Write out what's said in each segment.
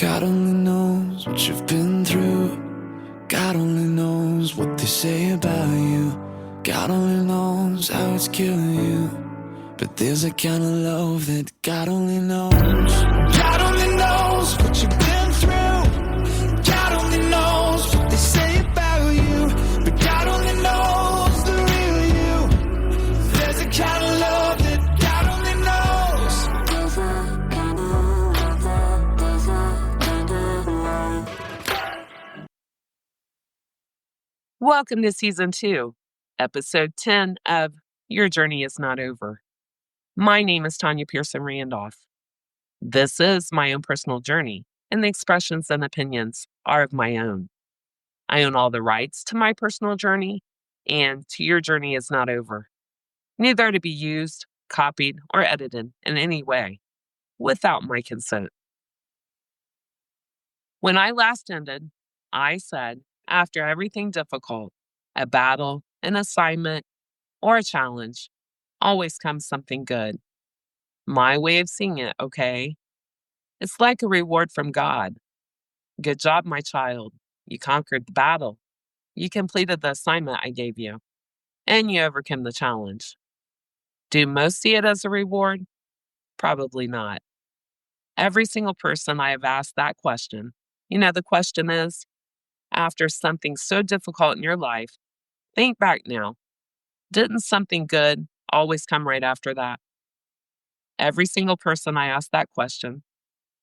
God only knows what you've been through. God only knows what they say about you. God only knows how it's killing you. But there's a kind of love that God only knows. God only knows what you've been through. God only knows what they say about you. But God only knows the real you. There's a kind of love that God only knows. Welcome to Season 2, Episode 10 of Your Journey Is Not Over. My name is Tanya Pearson Randolph. This is my own personal journey, and the expressions and opinions are of my own. I own all the rights to my personal journey, and to your journey is not over. Neither to be used, copied, or edited in any way without my consent. When I last ended, I said, after everything difficult, a battle, an assignment, or a challenge, always comes something good. My way of seeing it, okay? It's like a reward from God. Good job, my child. You conquered the battle. You completed the assignment I gave you, and you overcame the challenge. Do most see it as a reward? Probably not. Every single person I have asked that question, the question is, after something so difficult in your life, think back now. Didn't something good always come right after that? Every single person I asked that question,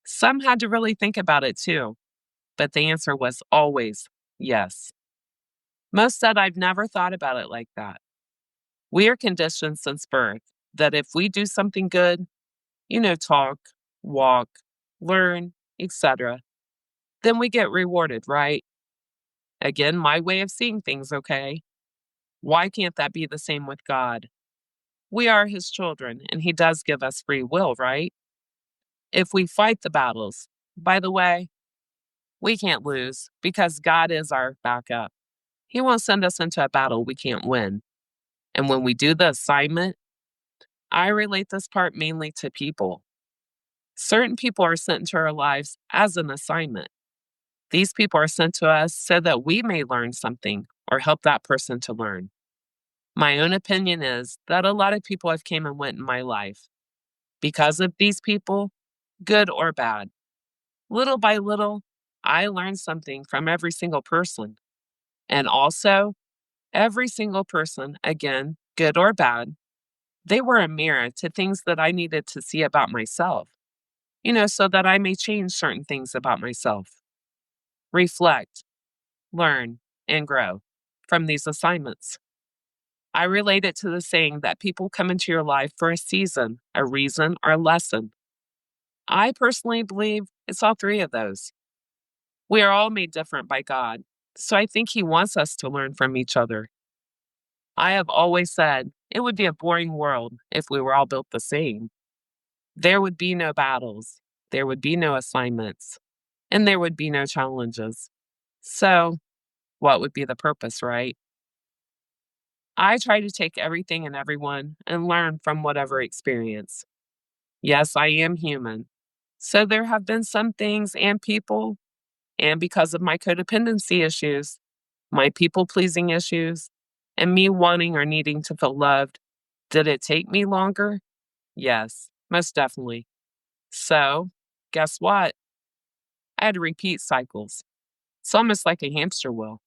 some had to really think about it too, but the answer was always yes. Most said I've never thought about it like that. We are conditioned since birth that if we do something good, talk, walk, learn, etc., then we get rewarded, right? Again, my way of seeing things, okay? Why can't that be the same with God? We are his children, and he does give us free will, right? If we fight the battles, by the way, we can't lose because God is our backup. He won't send us into a battle we can't win. And when we do the assignment, I relate this part mainly to people. Certain people are sent into our lives as an assignment. These people are sent to us so that we may learn something or help that person to learn. My own opinion is that a lot of people have came and went in my life. Because of these people, good or bad, little by little, I learned something from every single person. And also, every single person, again, good or bad, they were a mirror to things that I needed to see about myself, so that I may change certain things about myself. Reflect, learn, and grow from these assignments. I relate it to the saying that people come into your life for a season, a reason, or a lesson. I personally believe it's all three of those. We are all made different by God, so I think he wants us to learn from each other. I have always said it would be a boring world if we were all built the same. There would be no battles, there would be no assignments, and there would be no challenges. So, what would be the purpose, right? I try to take everything and everyone and learn from whatever experience. Yes, I am human. So, there have been some things and people, and because of my codependency issues, my people pleasing issues, and me wanting or needing to feel loved, did it take me longer? Yes, most definitely. So, guess what? I had to repeat cycles. It's almost like a hamster wheel.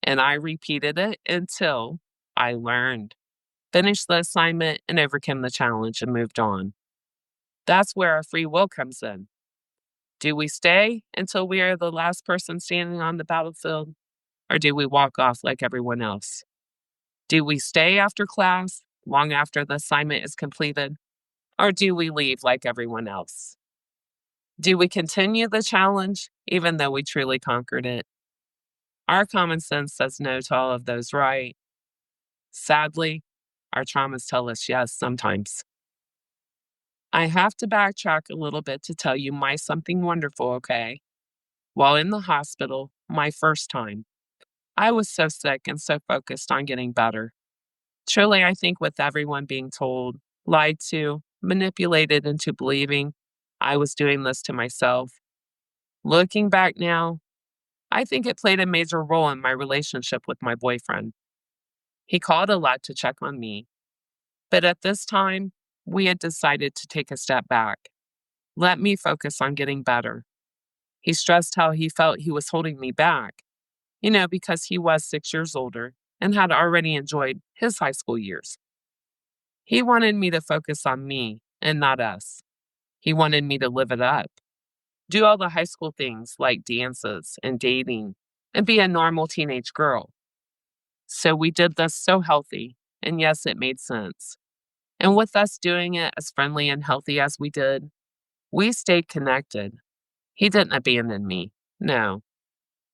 And I repeated it until I learned, finished the assignment, and overcame the challenge and moved on. That's where our free will comes in. Do we stay until we are the last person standing on the battlefield? Or do we walk off like everyone else? Do we stay after class, long after the assignment is completed? Or do we leave like everyone else? Do we continue the challenge even though we truly conquered it? Our common sense says no to all of those, right? Sadly, our traumas tell us yes sometimes. I have to backtrack a little bit to tell you my something wonderful, okay? While in the hospital, my first time, I was so sick and so focused on getting better. Truly, I think with everyone being told, lied to, manipulated into believing I was doing this to myself, Looking back now, I think it played a major role in my relationship with my boyfriend. He called a lot to check on me, but at this time, we had decided to take a step back. Let me focus on getting better. He stressed how he felt he was holding me back, because he was 6 years older and had already enjoyed his high school years. He wanted me to focus on me and not us. He wanted me to live it up, do all the high school things like dances and dating, and be a normal teenage girl. So we did this so healthy, and yes, it made sense. And with us doing it as friendly and healthy as we did, we stayed connected. He didn't abandon me. No.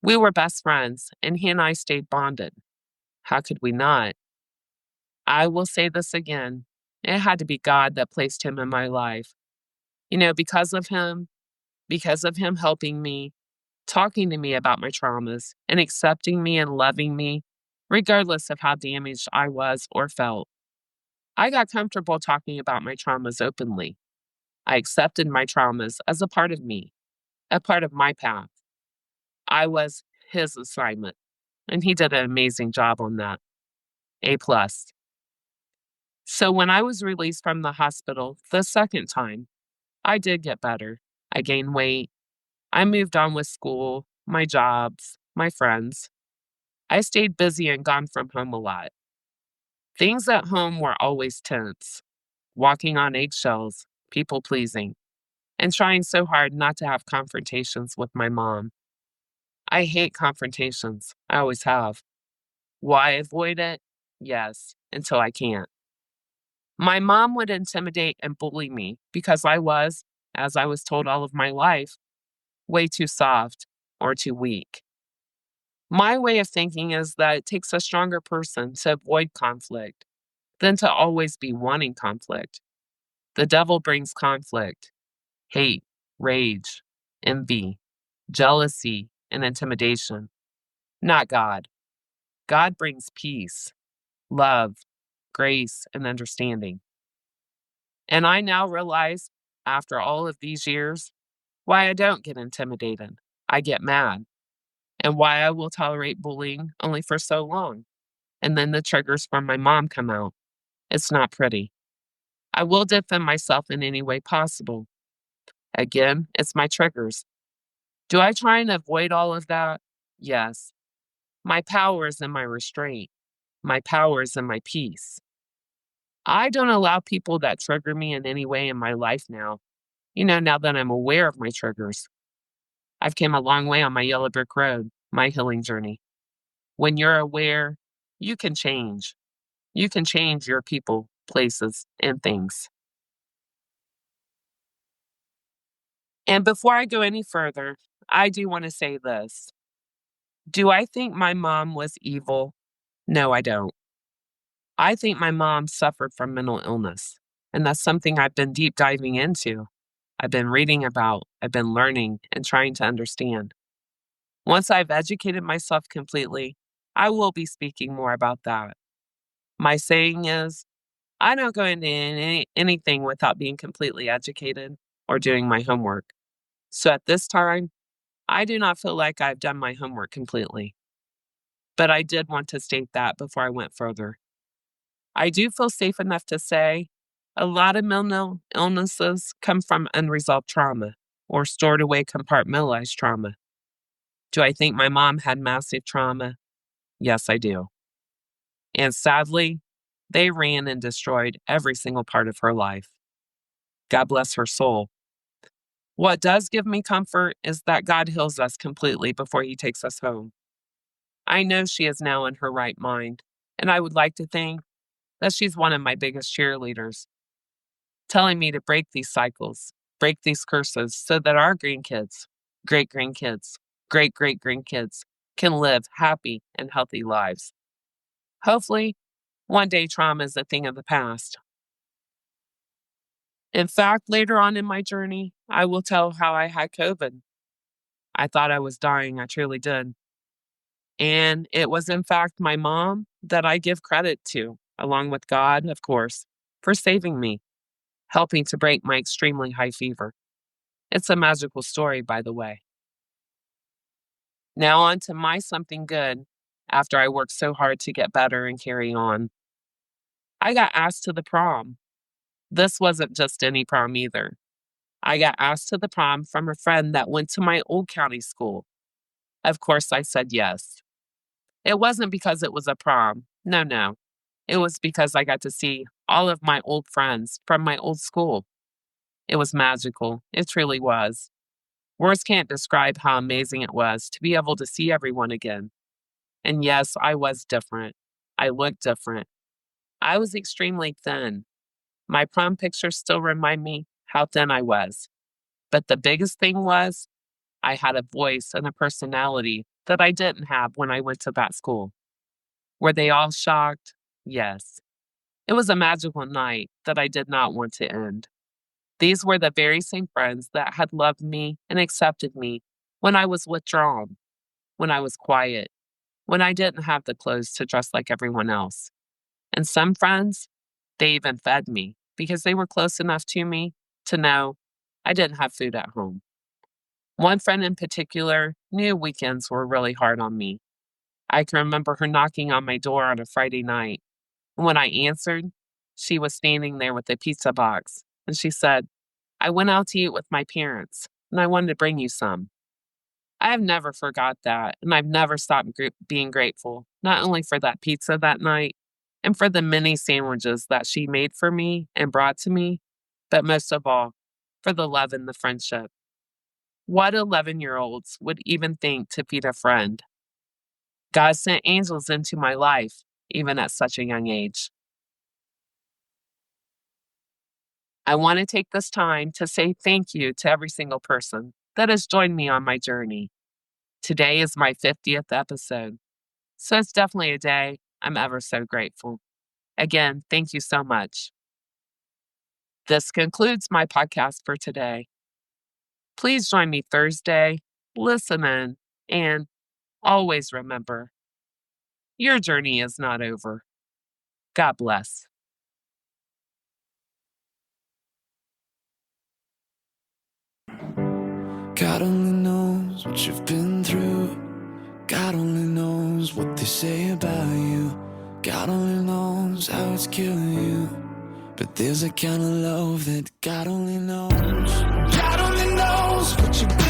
We were best friends, and he and I stayed bonded. How could we not? I will say this again. It had to be God that placed him in my life. Because of him helping me, talking to me about my traumas, and accepting me and loving me, regardless of how damaged I was or felt. I got comfortable talking about my traumas openly. I accepted my traumas as a part of me, a part of my path. I was his assignment, and he did an amazing job on that. A plus. So when I was released from the hospital the second time, I did get better. I gained weight. I moved on with school, my jobs, my friends. I stayed busy and gone from home a lot. Things at home were always tense, walking on eggshells, people pleasing, and trying so hard not to have confrontations with my mom. I hate confrontations. I always have. Will I avoid it? Yes, until I can't. My mom would intimidate and bully me because I was, as I was told all of my life, way too soft or too weak. My way of thinking is that it takes a stronger person to avoid conflict than to always be wanting conflict. The devil brings conflict, hate, rage, envy, jealousy, and intimidation, not God. God brings peace, love, grace, and understanding. And I now realize, after all of these years, why I don't get intimidated. I get mad, and why I will tolerate bullying only for so long. And then the triggers from my mom come out. It's not pretty. I will defend myself in any way possible. Again, it's my triggers. Do I try and avoid all of that? Yes. My power is in my restraint. My power is in my peace. I don't allow people that trigger me in any way in my life now. Now that I'm aware of my triggers. I've came a long way on my yellow brick road, my healing journey. When you're aware, you can change. You can change your people, places, and things. And before I go any further, I do want to say this. Do I think my mom was evil? No, I don't. I think my mom suffered from mental illness, and that's something I've been deep diving into. I've been reading about, I've been learning and trying to understand. Once I've educated myself completely, I will be speaking more about that. My saying is, I don't go into anything without being completely educated or doing my homework. So at this time, I do not feel like I've done my homework completely. But I did want to state that before I went further. I do feel safe enough to say a lot of mental illnesses come from unresolved trauma or stored away compartmentalized trauma. Do I think my mom had massive trauma? Yes, I do. And sadly, they ran and destroyed every single part of her life. God bless her soul. What does give me comfort is that God heals us completely before he takes us home. I know she is now in her right mind, and I would like to think that she's one of my biggest cheerleaders, telling me to break these cycles, break these curses so that our grandkids, great grandkids, great great grandkids can live happy and healthy lives. Hopefully, one day trauma is a thing of the past. In fact, later on in my journey, I will tell how I had COVID. I thought I was dying, I truly did. And it was, in fact, my mom that I give credit to, along with God, of course, for saving me, helping to break my extremely high fever. It's a magical story, by the way. Now on to my something good after I worked so hard to get better and carry on. I got asked to the prom. This wasn't just any prom either. I got asked to the prom from a friend that went to my old county school. Of course, I said yes. It wasn't because it was a prom. No, no. It was because I got to see all of my old friends from my old school. It was magical. It truly was. Words can't describe how amazing it was to be able to see everyone again. And yes, I was different. I looked different. I was extremely thin. My prom pictures still remind me how thin I was. But the biggest thing was I had a voice and a personality that I didn't have when I went to that school. Were they all shocked? Yes. It was a magical night that I did not want to end. These were the very same friends that had loved me and accepted me when I was withdrawn, when I was quiet, when I didn't have the clothes to dress like everyone else. And some friends, they even fed me because they were close enough to me to know I didn't have food at home. One friend in particular knew weekends were really hard on me. I can remember her knocking on my door on a Friday night. And when I answered, she was standing there with a pizza box. And she said, I went out to eat with my parents, and I wanted to bring you some. I have never forgot that, and I've never stopped being grateful, not only for that pizza that night, and for the many sandwiches that she made for me and brought to me, but most of all, for the love and the friendship. What 11-year-olds would even think to feed a friend? God sent angels into my life, even at such a young age. I want to take this time to say thank you to every single person that has joined me on my journey. Today is my 50th episode, so it's definitely a day I'm ever so grateful. Again, thank you so much. This concludes my podcast for today. Please join me Thursday, listen in, and always remember, your journey is not over. God bless. God only knows what you've been through. God only knows what they say about you. God only knows how it's killing you. But there's a kind of love that God only knows. God only knows what you've been